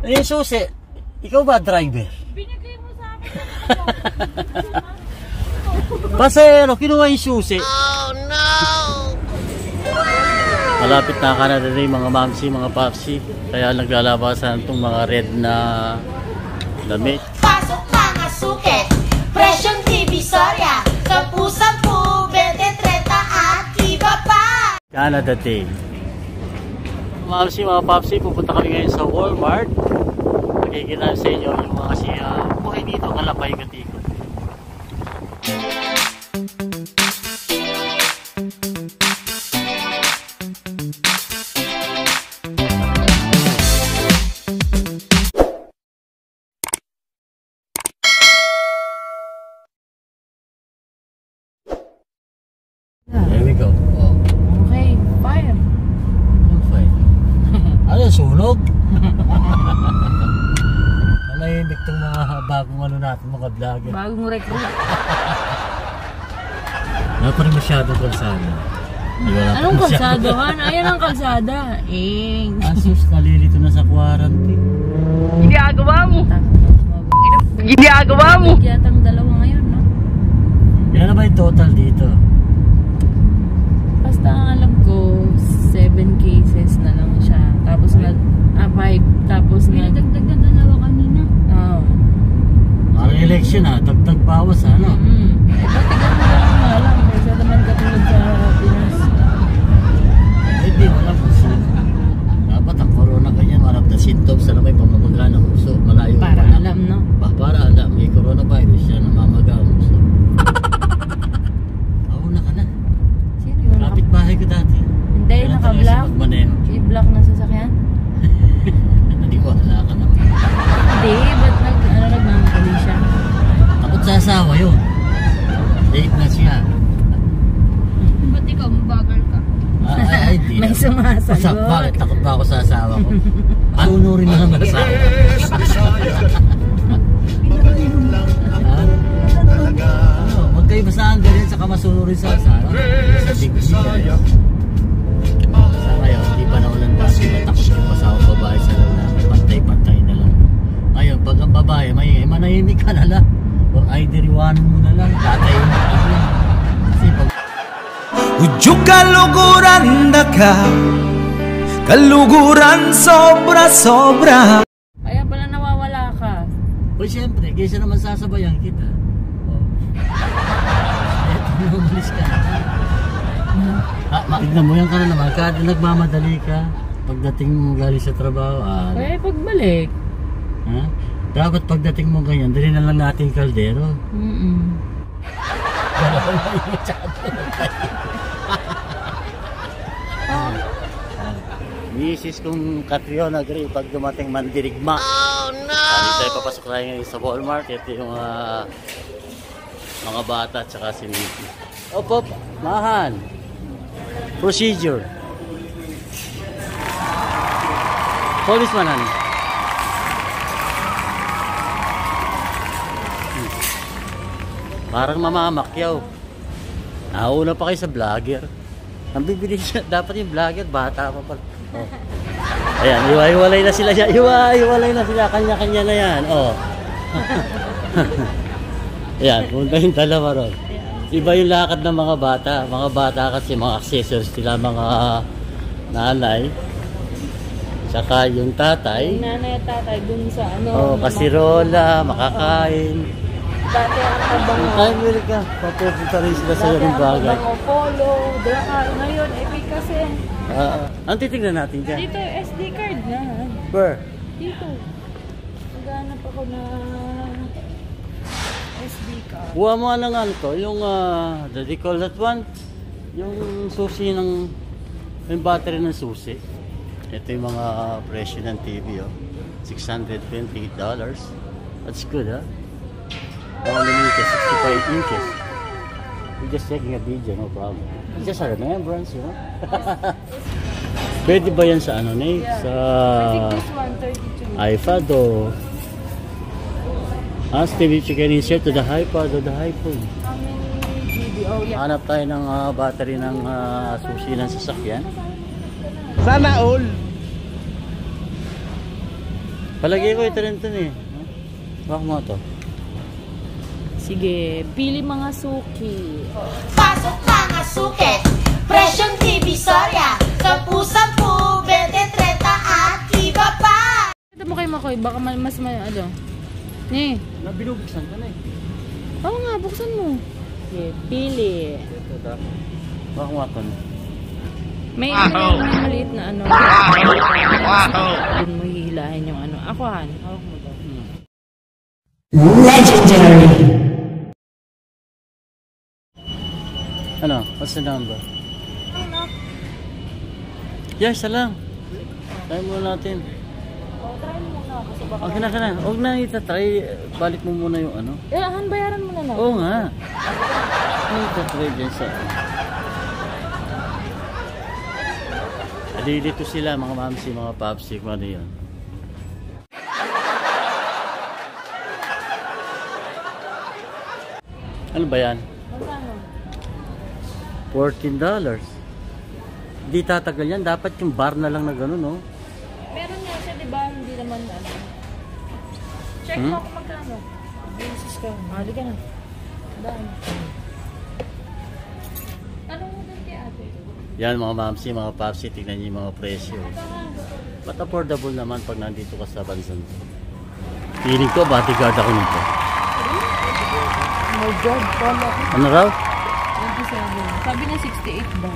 Yung susi, ikaw ba driver? Binigay mo sa akin. Pasero, kinuha yung susi. Oh no! Malapit na Canada Day mga mamsi, mga papsi. Kaya naglalabasan itong mga red na damit. Pasok mga suket, presyong Divisoria, 10-10, 20-30 at iba pa! Canada Day. Mamsi, mga papsi, pupunta kami ngayon sa Walmart. Nakikita sa inyo yung mga siya buhay dito, kalapay katikot. There we go. Oh. Okay, fire. Fine. Ano, sunog? Nanahimik itong mga bagong ano natin, mga vlogger. Bagong recruit. Wala pa rin masyadong kalsada. Anong kalsada, Han? Ayan ang kalsada. Asus, nalilito na sa quarantine. Ginagawa mo. Ginagawa mo. Yatang dalawa ngayon, no? Yan na ba yung total dito? Basta ang alam ko, 7 cases na lang siya. Tapos 5. Tapos nagdagdag na dalawa kanina. Oo. Parang election ha, tagtag bawas ha, no? Ba't tignan mo lang nga lang? Kaysa naman katulad sa Pinas. Hindi, wala po siya. Dapat ang corona ganyan, one of the symptoms na may pamamaga ng uso. Malayo Para alam, no? Para alam, may coronavirus siya, namamaga ang uso. Mauna ka na. Sino yun? Kapit bahay ko dati. Hindi, naka-block. I-block na sasakyan? Naniwala ka na. Hindi, ba't nagmamadali siya? Takot sa asawa yun. Date na siya. Ba't ikaw mabagal ka? Ay, di. May sumasagot. Bakit? Takot ba ako sa asawa ko? Anunurin na naman sa asawa. Huwag kayo basaan ganyan saka masunurin sa asawa. Sa digniya. Sa ngayon, hindi pa naulan dati. Matakot yung pasawang babae sa lalaki. Pantay-pantay na lang. Ngayon, pag ang babae, manahimik ka na lang. Or either iwanan mo na lang. Tatay mo na lang. Kasi pag... Udyok kaluguran na ka, kaluguran sobra-sobra. Kaya pala nawawala ka. O siyempre, kaysa naman sasabayan kita. Eto, umalis ka na. Tignan mo yan ka na naman. Kada nagmamadali ka, pagdating mo galing sa trabaho. Kaya pagbalik. Ha? Dapat pagdating mo ganyan, dali na lang natin yung kaldero. Misis kong Catriona Gray pag dumating mandirigma. Oh no! Tayo papasok tayo ngayon sa Walmart. Ito yung mga bata at saka si Mickey. Op, mahan. Procedure. Policeman han. Parang mamamakyaw. Nauna pa kayo sa vlogger. Ang bibili siya, dapat yung vlogger, bata pa pala. Oh. Ayan, iwa-iwalay na sila siya. Iwa-iwalay na sila, kanya-kanya na yan. Oh. Ayan, punta yung dalawa ron. Iba yung lakad ng mga bata. Mga bata kasi mga accessories sila, mga nanay. Saka yung tatay. Yung nanay at tatay dun sa ano. Oh, kasirola, makakain. Dati ang kabango. Time will ka, papupunta rin sila sa yung bagay. Dati ang kabango, polo, dakar. Ngayon, epic kasi. Ang titignan natin dyan. Dito yung SD card na. Where? Dito. Naghanap ako na SD card. Buha mo lang ano to, yung, what do you call that one? Yung susi ng, yung battery ng susi. Ito yung mga presyo ng TV, oh. $620. That's good, huh? Only meters, 65 inches. We're just taking a video, no problem. It's just a remembrance, you know? Pwede ba yan sa ano, Nate? Yeah. Sa I think this one, 32. iPad o... Steve, if you can insert to the iPad or the iPhone. How many GB? Oh, yeah. Hanap tayo ng battery ng susi ng sasakyan. Sana all. Palagi ko ito rin ito eh. Baka mo ito. Sige, pili mga suki. Pasok mga suki, Presyong TV Soria, 10-10, 20-30 at iba pa! Ito mo kay Makoy, baka mas ano. Ni. Binubuksan ka na eh. Oo nga, buksan mo. Sige, pili. Baka mo ito. May maliit na ano. Doon mo hihilahin yung ano. Ako han, hawak mo daw. Legendary! Ano? What's the number? Yes, lang. Try muna natin. Try mo muna kasi baka... Okay na. Huwag na itatry. Balik mo muna yung ano. Han, bayaran mo na lang. Oo nga. Ano itatry dyan sa... Dito sila, mga mamsi, mga papsi, kung ano yun. Ano ba yan? $14. Di tatagal yan. Dapat yung bar na lang na gano'n, no? Meron nga siya, di ba? Hindi naman ano. Check mo kung magkano. Basis ka. Hali ka na. Daan. Tanong mo doon kay ate. Yan mga mamsi, mga papsi, tignan niyo yung mga presyo. But affordable naman pag nandito ka sa bansan. Feeling ko, bodyguard ako nito. Oh my God, pala. Ano raw? 27. Sabi na 68 ba?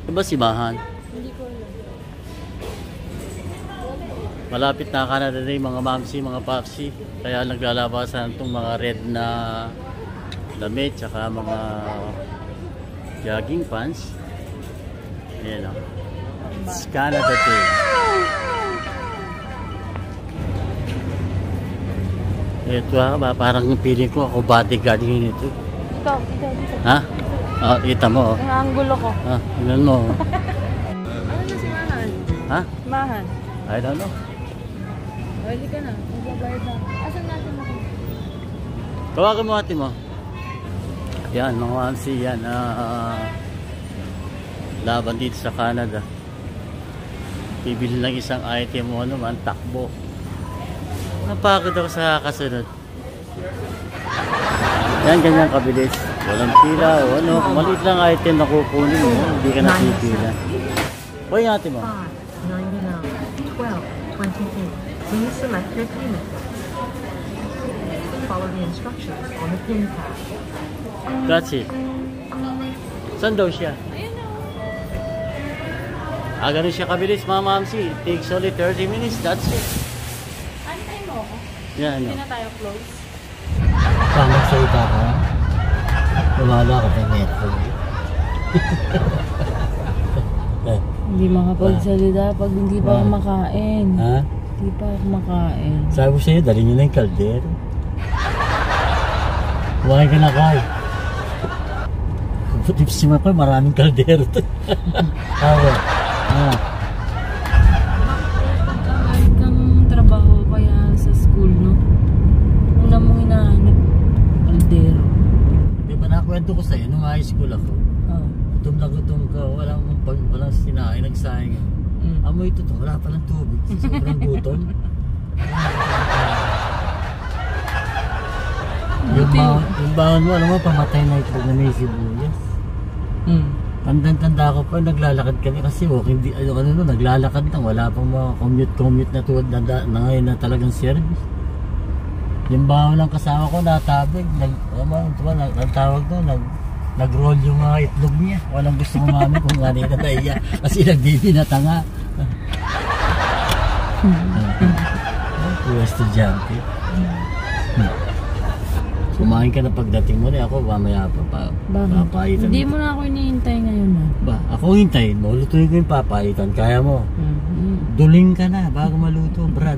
Diba si Mahan? Hindi ko alam. Malapit na Canada Day, mga mamsi, mga papsi. Kaya naglalabasan itong mga red na damit, tsaka mga jogging pants. Ayan o. It's Canada Day. Ito ba, parang feeling ko ako bodyguard yun ito. Ikaw, dito. Ha? Oh, kita mo. Ang angulo ko. Ha? Tingnan mo. Ano na si Mahan? Ha? Mahan. I don't know. Pwede ka na. Magbabayad na. Asan natin ako? Tawagan mo ate mo. Yan, mga mamsi, yan. Laban dito sa Canada. Bibili lang isang item mo naman, takbo. Napagod ako sa kasunod. Yan, ganyan kabilis. Walang pila o ano. Kung maliit lang item na kukunin mo, hindi ka napipila. Hoy, ate mo. 5.99, 12.28. Please select your payment. Follow the instructions on the pin pad. That's it. Saan daw siya? Ganun siya kabilis, mga mamsi. It takes only 30 minutes. That's it. Antay mo ako? Yan, Hindi ano. na tayo close. Tama sa ita ka. Wala ka sa metro. Hindi makapagsalita pag hindi pa ako makain. Ha? Hindi pa ako makain. Sabi ko sa'yo, dali nyo na yung kaldero. Kumain ka na, Kai. Buti si Makoy, maraming kaldero to. Ako. Pagkakalit kang trabaho kaya sa school, no? Una mong hinahanap, kaldero. Di ba nakwento ko sa'yo, nung high school ako, gutom na gutom ka, walang sinain, nagsayang. Amoy ito to, wala palang tubig. Sobrang gutom. Yung baon mo, alam mo, pamatay na ito na may sibuyas. Tanda-tanda ko pa, naglalakad kami kasi walking, naglalakad lang, wala pang mga commute na tuwad na ngayon na talagang service. Yung baon ng kasama ko, natabig, nagtawag doon, nag-roll yung mga itlog niya. Walang gusto kumami kung kanina naiya kasi nagbibinata nga. Puro estudyante. Kumain ka na pagdating mo na ako, mamaya pa papaitan. Hindi mo na ako hinihintay ngayon, ha? Ba, ako hintayin mo, lutuin ko yung papaitan. Kaya mo, duling ka na bago maluto, Brad.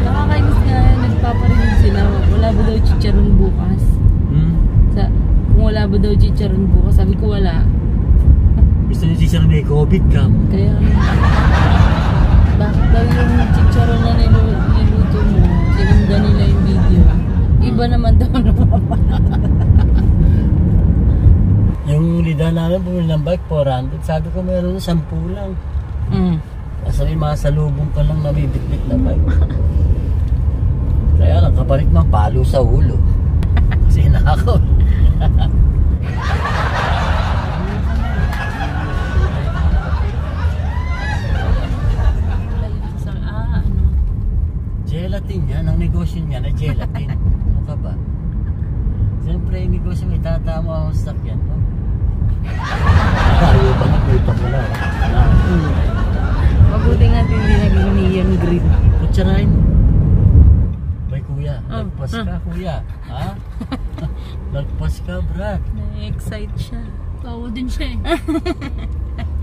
Nakakainis nga, nagpaparinig sila. Wala ba daw chicharon bukas? Kung wala ba daw chicharon bukas, sabi ko wala. Gusto niyo siya may COVID ka mo. Kaya bakit daw yung chicharon na niluto mo, sinunda nila yung video. Iba naman daw naman. Yung Yung lidahan namin, bumili ng bike, 400. Sabi ko meron 10 lang. Kasi may mga salubong ka lang na bibit-bit na bike. Kaya lang, kapalik ng palo sa ulo. Kasi nakakaw. Gelatin yan, ang negosyo niya na gelatin. Ano ka ba? Siyempre yung negosyo may tatama ang sakyan mo. Ayaw pa nakuta mo na. Mabuti nga hindi naging neon green. Kutsarain mo. Bay kuya, lagpas ka kuya. Ha? Lagpas ka Brad. Na-excite siya. Bawa din siya eh.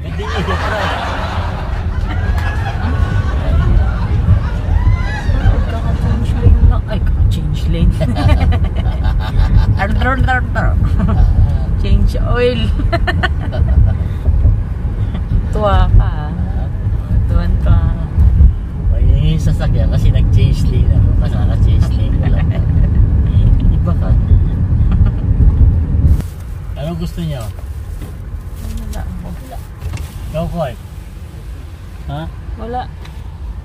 Hindi niya Brad. Kaka-change lane lang. Ay, kaka-change lane. Change oil. Tuwa ka. Tuwan-tuwa. May sasakyan kasi nag-change lane ako. Kasi naka-change lane ko lang. Iba ka. Anong gusto niyo? Wala. Go for it. Ha? Wala.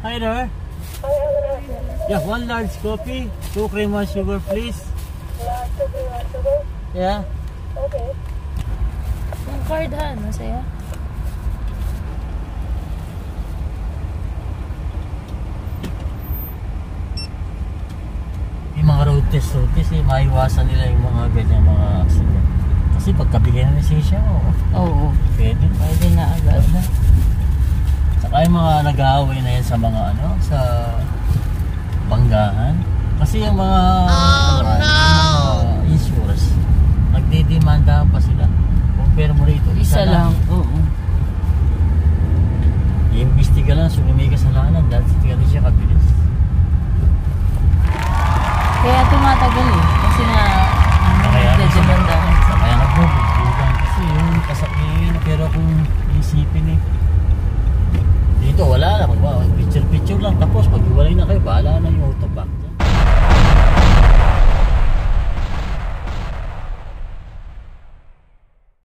Hi there. Yeah, 1 large coffee, 2 cream and sugar please. Yeah. Yung card ha, masaya. Yung mga road test maiwasan nila yung mga ganyan mga accident. Kasi pagkabigay na lisensya mo, Oo. pwede. Pwede na agad. Saka yung mga nag-aaway na yan sa mga ano, sa banggahan. Kasi yung mga, yung mga insurance, nagdidemandahan pa sila. Compare mo rito, Isa lang. Oo. I-imbestiga lang, so may kasalanan dahil hindi siya kabilis. Kaya tumatagal eh. Kasi na, dedemandahan. Kaya nagbubugan kasi yung kasakin, pero kung isipin eh, dito wala na, picture lang tapos pag iwalay na kayo, bahala na